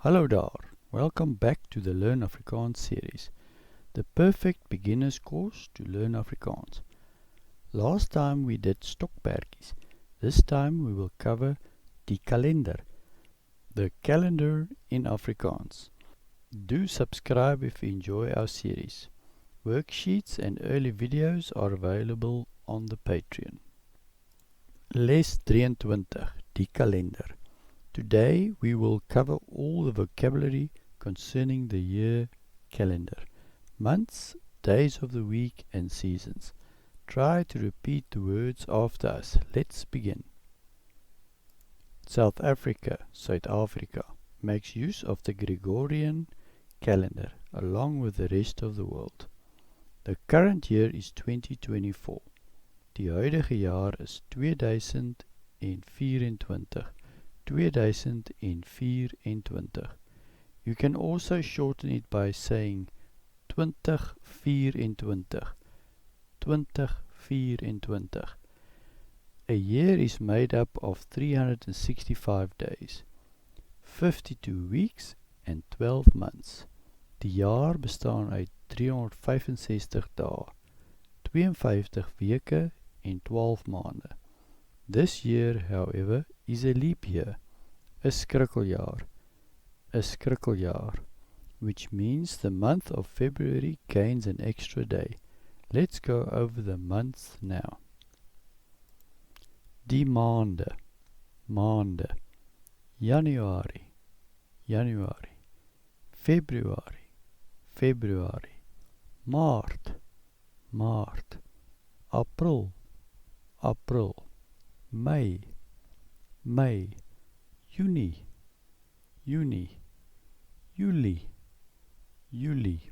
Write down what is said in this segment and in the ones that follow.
Hallo daar, welcome back to the Learn Afrikaans series, the perfect beginner's course to learn Afrikaans. Last time we did stokperdjies, this time we will cover die kalender, the calendar in Afrikaans. Do subscribe if you enjoy our series. Worksheets and early videos are available on the Patreon. Les 23, die kalender. Today we will cover all the vocabulary concerning the year calendar, months, days of the week and seasons. Try to repeat the words after us. Let's begin. South Africa, Suid-Afrika, makes use of the Gregorian calendar along with the rest of the world. The current year is 2024. Die huidige jaar is 2024. 2024. You can also shorten it by saying 2024. 2024. A year is made up of 365 days, 52 weeks and 12 months. Die jaar bestaan uit 365 dae, 52 weke en 12 maande. This year, however, is a leap year, a skrikkeljaar, which means the month of February gains an extra day. Let's go over the months now. Die maande, maande, January, January, February, February, Maart, Maart, April, April, Mei, Mei, Junie, Junie, Julie, Julie,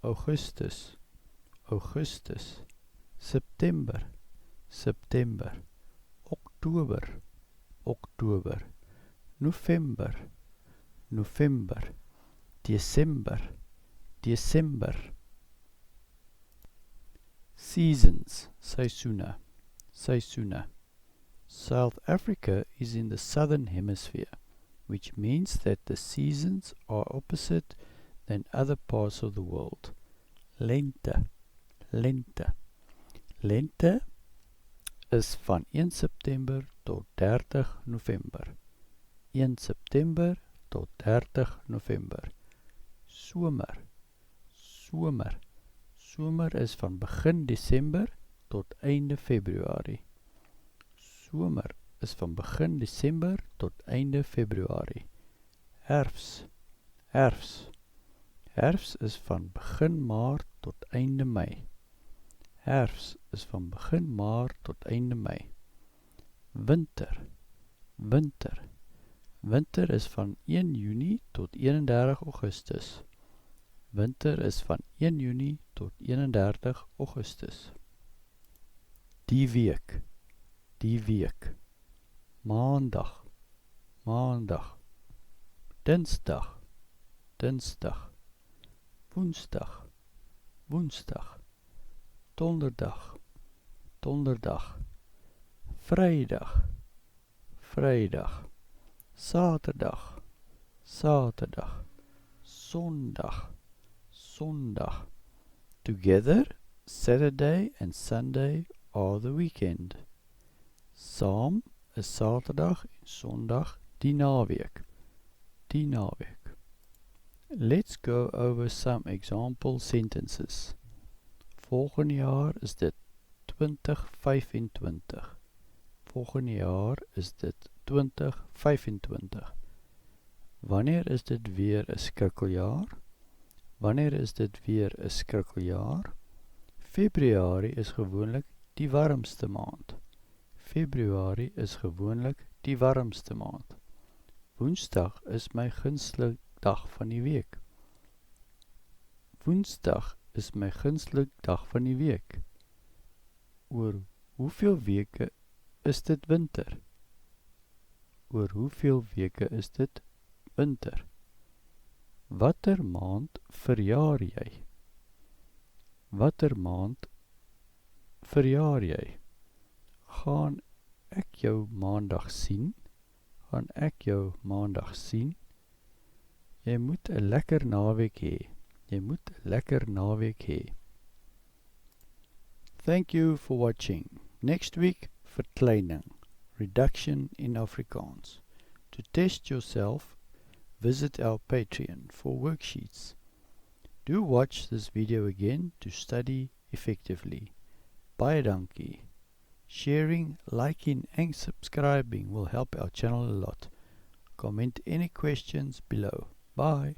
Augustus, Augustus, September, September, Oktober, Oktober, November, November, December, December. Seasons, Seisoene, Seisoene. South Africa is in the southern hemisphere, which means that the seasons are opposite than other parts of the world. Lente, lente. Lente is van 1 September tot 30 November. 1 September tot 30 November. Somer, somer. Somer is van begin Desember tot einde Februarie. Somer is van begin Desember tot einde Februarie. Herfs, herfs. Herfs is van begin Maart tot einde Mei. Herfs is van begin Maart tot einde Mei. Winter, winter. Winter is van 1 Junie tot 31 Augustus. Winter is van 1 Junie tot 31 Augustus. Die week, die week. Maandag, maandag. Dinsdag, dinsdag. Woensdag, woensdag. Donderdag, donderdag. Vrijdag, vrijdag. Zaterdag, zaterdag. Zondag, zondag. Together, Saturday and Sunday are the weekend. Saam is Saterdag en Sondag die naweek. Die naweek. Let's go over some example sentences. Volgende jaar is dit 2025. Volgende jaar is dit 2025. Wanneer is dit weer 'n skrikkeljaar? Wanneer is dit weer 'n skrikkeljaar? Februarie is gewoonlik die warmste maand. Februarie is gewoonlik die warmste maand. Woensdag is my gunsteling dag van die week. Woensdag is my gunsteling dag van die week. Oor hoeveel weke is dit winter? Oor hoeveel weke is dit winter? Watter maand verjaar jy? Watter maand verjaar jy? Gaan ek jou maandag sien? Gaan ek jou maandag sien? Jy moet 'n lekker naweek hê. Jy moet 'n lekker naweek hê. Thank you for watching. Next week, verkleining, reduction in Afrikaans. To test yourself, visit our Patreon for worksheets. Do watch this video again to study effectively. Baie dankie. Sharing, liking and subscribing will help our channel a lot. Comment any questions below. Bye.